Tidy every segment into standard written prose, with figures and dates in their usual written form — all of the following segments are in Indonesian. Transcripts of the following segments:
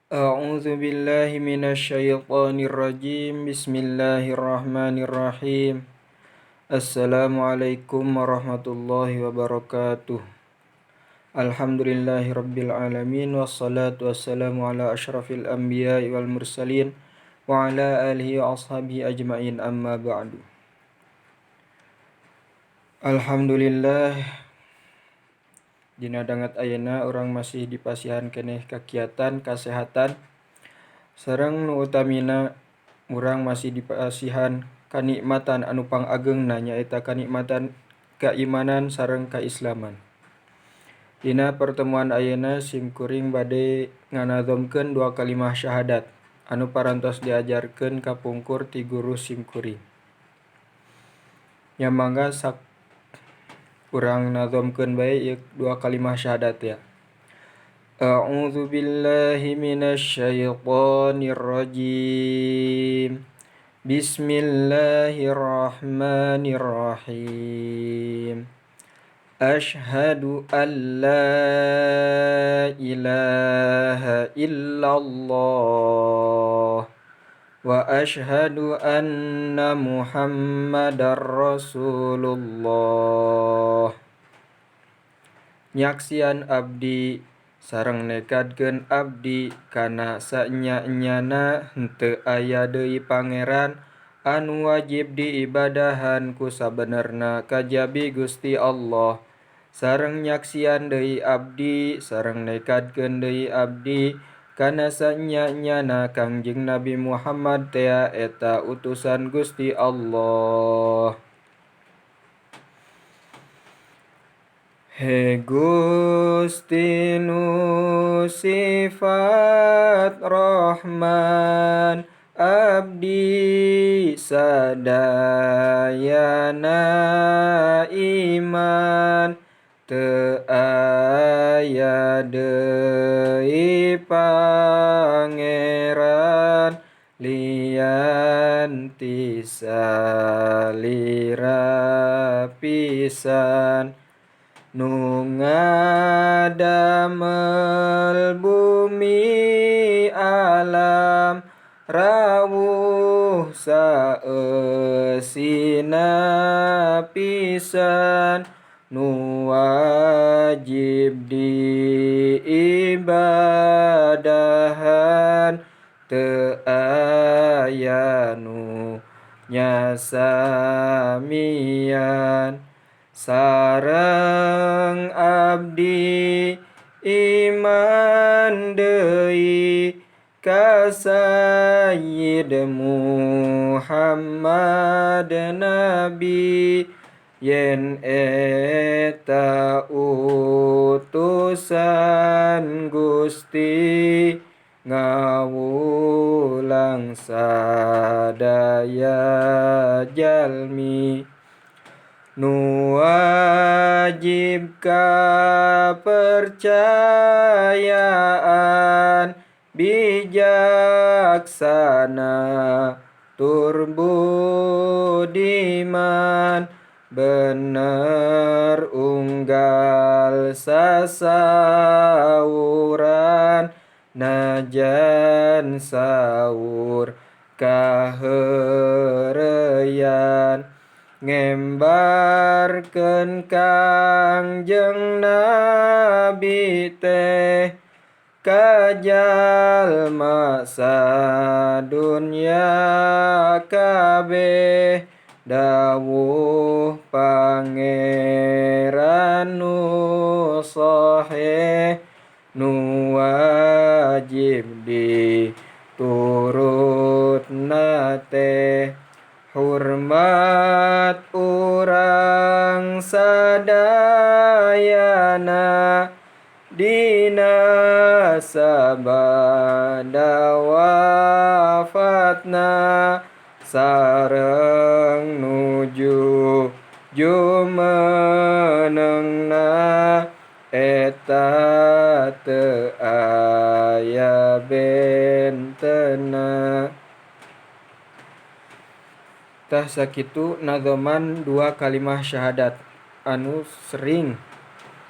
A'udzu billahi minasyaitonir rajim. Bismillahirrahmanirrahim. Assalamualaikum warahmatullahi wabarakatuh. Alhamdulillahirabbil alamin wassalatu wassalamu ala asyrafil anbiya'i wal mursalin wa ala alihi wa ashabihi ajmain amma ba'du. Alhamdulillah dina dangat ayeuna urang masih dipasihan keneh kakiatan kasehatan sareng nu utamina urang masih dipasihan kanikmatan anu pangageungna nyaeta kanikmatan keimanan sareng kaislaman. Dina pertemuan ayeuna simkuring bade nganazomkeun dua kalimah syahadat anu parantos diajarkeun kapungkur ti guru simkuring. Nya mangga sak urang nazomkeun bae ieu dua kalimah syahadat ya. A'udzu billahi minasyaitonir rajim. Bismillahirrahmanirrahim. Asyhadu an la ilaha illallah wa asyhadu anna Muhammadar Rasulullah. Nyaksian abdi sareng nekadkeun abdi kana sanya-nyana henteu aya deui pangeran anu wajib diibadahan ku sabenerna kajabi Gusti Allah. Sareng nyaksian deui abdi sareng nekadkeun deui abdi kana sanya-nyana Kangjeng Nabi Muhammad tea eta utusan Gusti Allah. He Gusti nu sifat Rahman, abdi sadayana iman, teu aya deui pangeran lian ti salira pisan. Nu ngadamel bumi alam rawuh saeusina pisan. Nu wajib diibadahan teu aya nu nya samian. Sareng abdi iman deui ka Sayyid Muhammad Nabi, yen eta utusan Gusti ngawulang sadaya jalmi. Nu wajib kapercayaan bijaksana tur budiman, bener unggal sasauran najan saur kaheureyan. Ngembarkeun Kangjeng Nabi teh ka jalma sadunya kabeh, dawuh pangeran nu sahih nu wajib diturutna teh. Hormat urang sadayana dina sabada wafatna, sareng nuju jumenengna eta teu aya bentenna. Tah sakitu nazoman dua kalimah syahadat anu sering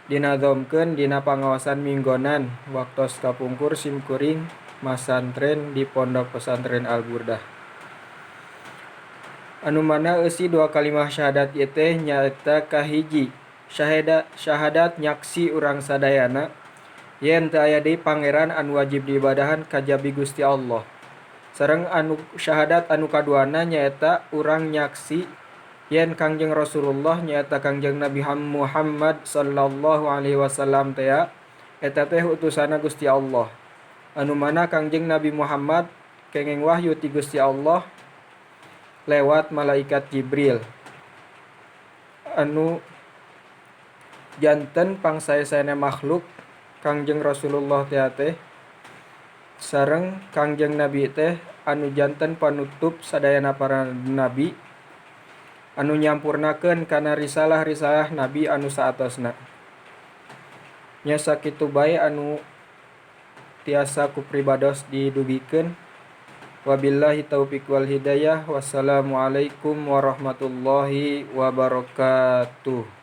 dinazomkeun dina pangaosan minggonan waktos kapungkur simkuring masantren di Pondok Pesantren Al-Burdah. Anu mana eusi dua kalimah syahadat ieu teh nyaeta kahiji syahadat nyaksi urang sadayana yen teu aya deui pangeran anu wajib diibadahan kajabi Gusti Allah. Sareng anu syahadat anu kaduana nyaeta urang nyaksi yen Kangjeng Rasulullah nyaeta Kangjeng Nabi Muhammad sallallahu alaihi wasallam teh eta teh utusanna Gusti Allah. Anu mana Kangjeng Nabi Muhammad kenging wahyu ti Gusti Allah lewat malaikat Jibril. Anu janten pangsae-saena makhluk Kangjeng Rasulullah teh sareng Kangjeng Nabi teh anu janten panutup sadayana para nabi anu nyampurnakeun kana risalah-risalah nabi anu saatosna. Nya sakitu bae anu tiasa ku pribados didugikeun. Wabillahi taufiq wal hidayah. Wassalamualaikum warahmatullahi wabarakatuh.